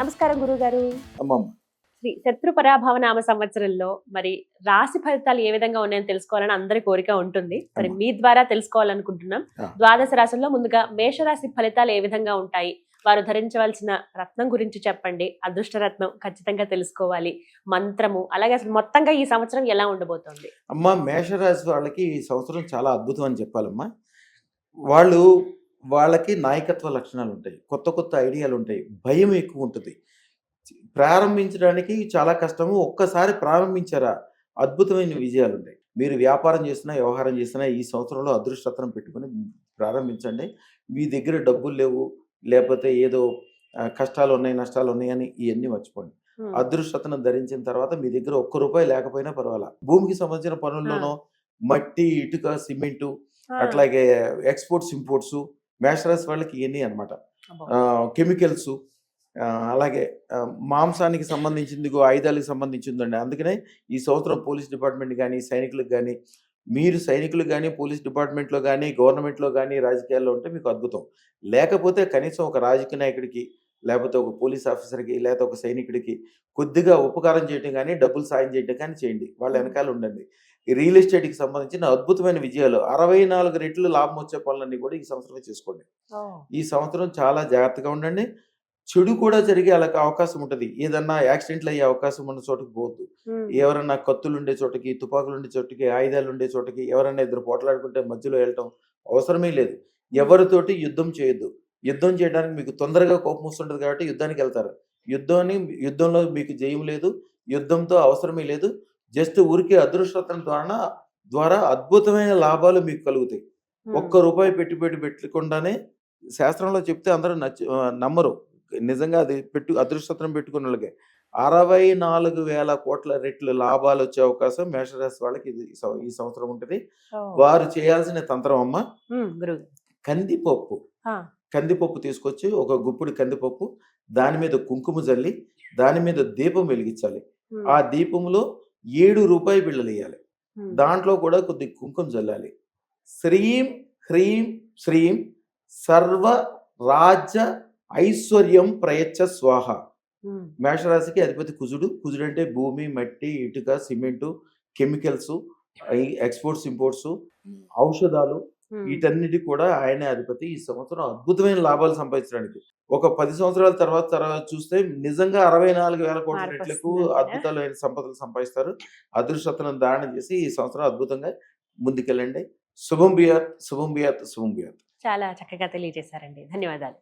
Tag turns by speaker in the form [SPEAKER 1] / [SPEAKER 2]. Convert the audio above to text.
[SPEAKER 1] నమస్కారం గురుగారు.
[SPEAKER 2] అమ్మమ్మ.
[SPEAKER 1] శ్రీ శత్రు పరాభవ నామ సంవత్సరంలో మరి రాశి ఫలితాలు ఏ విధంగా ఉన్నాయని తెలుసుకోవాలని అందరి కోరిక ఉంటుంది. మరి
[SPEAKER 2] అమ్మ.
[SPEAKER 1] మీ ద్వారా తెలుసుకోవాలనుకుంటున్నాం.
[SPEAKER 2] ఆ.
[SPEAKER 1] ద్వాదశ రాశుల్లో ముందుగా మేషరాశి ఫలితాలు ఏ విధంగా ఉంటాయి, వారు ధరించవలసిన రత్నం గురించి చెప్పండి. అదృష్ట రత్నం ఖచ్చితంగా తెలుసుకోవాలి, మంత్రము, అలాగే అసలు మొత్తంగా ఈ సంవత్సరం ఎలా ఉండబోతోంది?
[SPEAKER 2] అమ్మ, మేషరాశి వాళ్ళకి ఈ సంవత్సరం చాలా అద్భుతం అని చెప్పాలమ్మా. వాళ్ళకి నాయకత్వ లక్షణాలు ఉంటాయి, కొత్త కొత్త ఐడియాలు ఉంటాయి, భయం ఎక్కువ ఉంటుంది. ప్రారంభించడానికి చాలా కష్టము. ఒక్కసారి ప్రారంభించారా అద్భుతమైన విజయాలు ఉంటాయి. మీరు వ్యాపారం చేసినా వ్యవహారం చేసినా ఈ సంవత్సరంలో అదృష్టరత్నం పెట్టుకుని ప్రారంభించండి. మీ దగ్గర డబ్బులు లేవు, లేకపోతే ఏదో కష్టాలు ఉన్నాయి, నష్టాలు ఉన్నాయని ఇవన్నీ మర్చిపోండి. అదృష్టరత్నం ధరించిన తర్వాత మీ దగ్గర ఒక్క రూపాయి లేకపోయినా పర్వాలా, భూమికి సంబంధించిన పనుల్లోనో మట్టి, ఇటుక, సిమెంటు, అట్లాగే ఎక్స్పోర్ట్స్, ఇంపోర్ట్స్, మేషరాశి వాళ్ళకి ఇవన్నీ అనమాట. కెమికల్స్, అలాగే మాంసానికి సంబంధించింది, ఆయుధాలకు సంబంధించిందండి. అందుకనే ఈ సంవత్సరం పోలీస్ డిపార్ట్మెంట్ కానీ, సైనికులకు కానీ, మీరు సైనికులు కానీ, పోలీస్ డిపార్ట్మెంట్లో కానీ, గవర్నమెంట్లో కానీ, రాజకీయాల్లో ఉంటే మీకు అద్భుతం. లేకపోతే కనీసం ఒక రాజకీయ నాయకుడికి, లేకపోతే ఒక పోలీస్ ఆఫీసర్కి, లేకపోతే ఒక సైనికుడికి కొద్దిగా ఉపకారం చేయడం కానీ, డబ్బులు సాయం చేయడం కానీ చేయండి. వాళ్ళ వెనకాల ఉండండి. ఈ రియల్ ఎస్టేట్కి సంబంధించిన అద్భుతమైన విజయాలు, 64 రెట్లు లాభం వచ్చే పనులన్నీ కూడా ఈ సంవత్సరం చేసుకోండి. ఈ సంవత్సరం చాలా జాగ్రత్తగా ఉండండి. చెడు కూడా జరిగే అవకాశం ఉంటుంది. ఏదన్నా యాక్సిడెంట్లు అయ్యే అవకాశం ఉన్న చోటుకి పోవద్దు. ఎవరన్నా కత్తులు ఉండే చోటకి, తుపాకులు ఉండే చోటకి, ఆయుధాలు ఉండే చోటకి, ఎవరన్నా ఇద్దరు పోట్లాడుకుంటే మధ్యలో వెళ్ళటం అవసరమే లేదు. ఎవరితోటి యుద్ధం చేయొద్దు. యుద్ధం చేయడానికి మీకు తొందరగా కోపం వస్తుంటుంది కాబట్టి యుద్ధానికి వెళ్తారు. యుద్ధంలో మీకు జయం లేదు, యుద్ధంతో అవసరమే లేదు. జస్ట్ ఊరికే అదృష్టరత్నం ద్వారా అద్భుతమైన లాభాలు మీకు కలుగుతాయి. ఒక్క రూపాయి పెట్టుబడి పెట్టకుండానే, శాస్త్రంలో చెప్తే అందరూ నమ్మరు. నిజంగా అది అదృష్టరత్నం పెట్టుకున్న వాళ్ళకి 64,000 కోట్ల రెట్లు లాభాలు వచ్చే అవకాశం మేషరాశి వాళ్ళకి ఈ సంవత్సరం ఉంటుంది. వారు చేయాల్సిన తంత్రం అమ్మ, కందిపప్పు తీసుకొచ్చి, ఒక గుప్పుడు కందిపప్పు, దాని మీద కుంకుమ జల్లి, దాని మీద దీపం వెలిగించాలి. ఆ దీపంలో 7 రూపాయి బిళ్ళలు వేయాలి. దాంట్లో కూడా కొద్ది కుంకుమ జల్లాలి. శ్రీం హ్రీం శ్రీం సర్వ రాజ్య ఐశ్వర్యం ప్రయచ్చ స్వాహ. మేషరాశికి అధిపతి కుజుడు. కుజుడు అంటే భూమి, మట్టి, ఇటుక, సిమెంటు, కెమికల్స్, ఎక్స్పోర్ట్స్, ఇంపోర్ట్స్, ఔషధాలు, వీటన్నిటి కూడా ఆయనే అధిపతి. ఈ సంవత్సరం అద్భుతమైన లాభాలు సంపాదించడానికి, ఒక 10 సంవత్సరాల తర్వాత చూస్తే నిజంగా 64,000 కోట్ల రెట్లకు అద్భుతమైన సంపదలు సంపాదిస్తారు. అదృష్టరత్నం ధారణ చేసి ఈ సంవత్సరం అద్భుతంగా ముందుకెళ్ళండి. శుభం బియాత్, శుభం బియాత్, శుభం బియాత్.
[SPEAKER 1] చాలా చక్కగా తెలియజేశారండి. ధన్యవాదాలు.